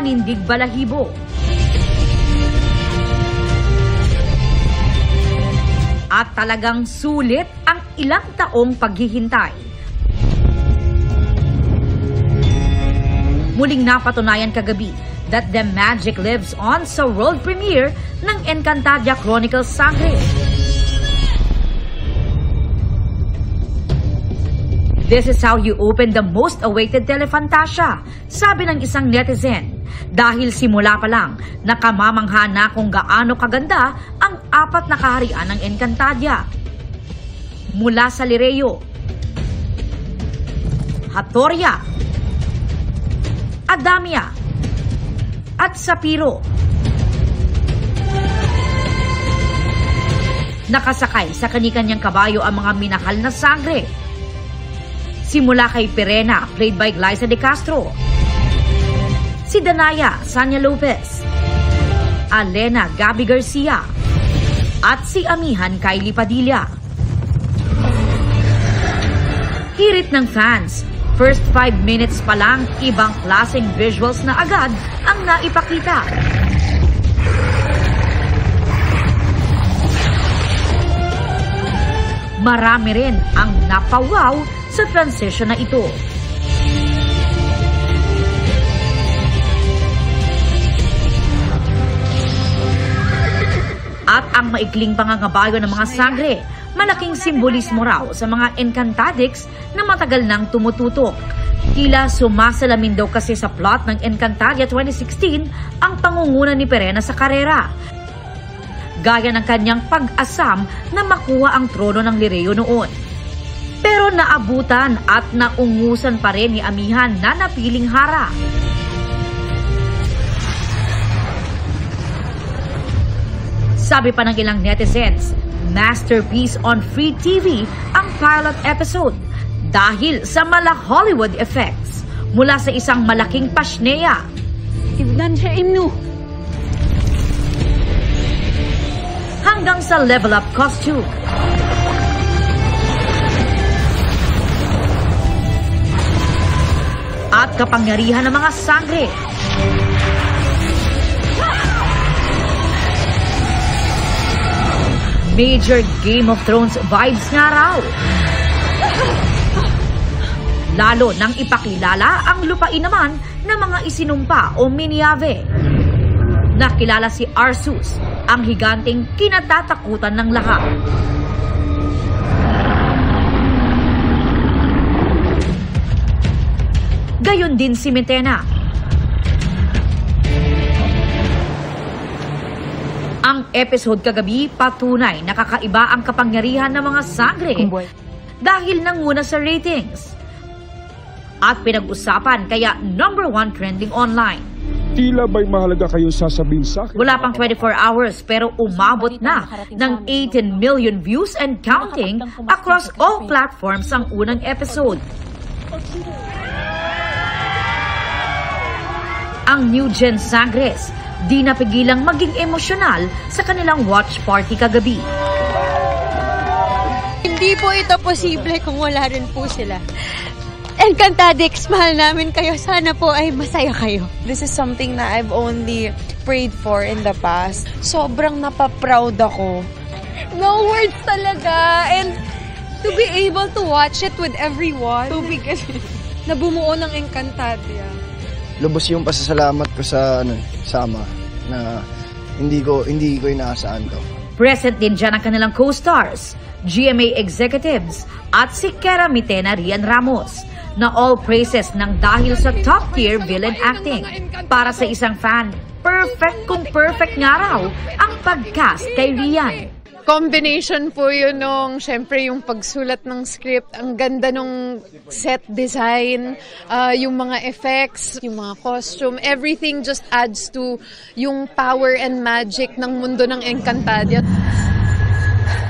panindig balahibo. At talagang sulit ang ilang taong paghihintay. Muling napatunayan kagabi that the magic lives on sa world premiere ng Encantadia Chronicles Sangre. This is how you open the most awaited Telefantasia, sabi ng isang netizen. Dahil simula pa lang, nakamamangha na kung gaano kaganda ang 4 na kaharian ng Encantadia. Mula sa Lireo, Hatoria, Adamia, at Sapiro. Nakasakay sa kani-kanyang kabayo ang mga minahal na sangre. Simula kay Pirena, played by Glyza De Castro, si Danaya, Sanya Lopez, Alena, Gabby Garcia, at si Amihan, Kylie Padilla. Hirit ng fans, first 5 minutes pa lang, ibang klaseng visuals na agad ang naipakita. Marami rin ang napawaw sa transition na ito. At ang maikling pangangabayo ng mga sangre, malaking simbolismo raw sa mga Encantadix na matagal nang tumututok. Tila sumasalamin daw kasi sa plot ng Encantadia 2016 ang pangunguna ni Pirena sa karera. Gaya ng kanyang pag-asam na makuha ang trono ng Lireo noon. Pero naabutan at naungusan pa rin ni Amihan na napiling hara. Sabi pa ng ilang netizens, masterpiece on free TV ang pilot episode dahil sa mala Hollywood effects mula sa isang malaking pasneya. Hanggang sa level up costume. At kapangyarihan ng mga sangre. Major Game of Thrones vibes nga raw. Lalo nang ipakilala ang lupain naman ng mga isinumpa o miniave. Nakilala si Arsus, ang higanteng kinatatakutan ng lahat. Gayon din si Metena. Ang episode kagabi patunay na kakaiba ang kapangyarihan ng mga sangre dahil nanguna sa ratings. At pinag-usapan kaya #1 trending online. Tila ba'y mahalaga kayo sasabihin sa akin? Wala pang 24 hours pero umabot na ng 18 million views and counting across all platforms ang unang episode. Ang New Gen Sangres di napigilang maging emosyonal sa kanilang watch party kagabi. Hindi po ito posible kung wala rin po sila. Encantadix, mahal namin kayo. Sana po ay masaya kayo. This is something na I've only prayed for in the past. Sobrang napaproud ako. No words talaga. And to be able to watch it with everyone. Tubig kasi. Na bumuo ng Encantadia. Lubos yung pasasalamat ko sa Sama na hindi ko inaasahan to. Present din dyan ang kanilang co-stars, GMA executives at si Kera Mitena Rian Ramos na all praises ng dahil sa top-tier villain acting. Para sa isang fan, perfect kung perfect nga raw ang pag-cast kay Rian. Combination po yun nung, syempre, yung pagsulat ng script, ang ganda nung set design, yung mga effects, yung mga costume, everything just adds to yung power and magic ng mundo ng Encantadia.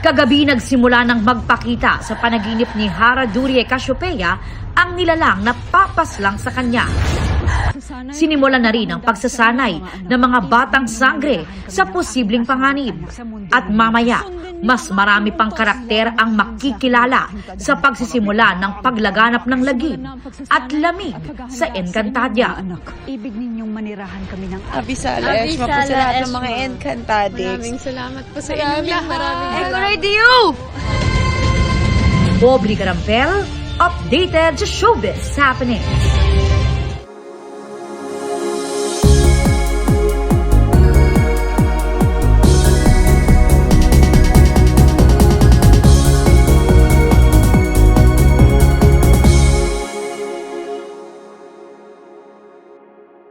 Kagabi nagsimula ng magpakita sa panaginip ni Hara Durie Cassiopeia ang nilalang na papaslang sa kanya. Sinimulan na rin ang pagsasanay ng mga batang sangre sa posibleng panganib. At mamaya, mas marami pang karakter ang makikilala sa pagsisimula ng paglaganap ng lagim at lamig sa Encantadia. Ibig ninyong manirahan kami ng Abisala Eshma po sa lahat ng mga Encantadics. Maraming salamat po sa inyo lahat. Aubrey Carampel, updated sa showbiz happenings.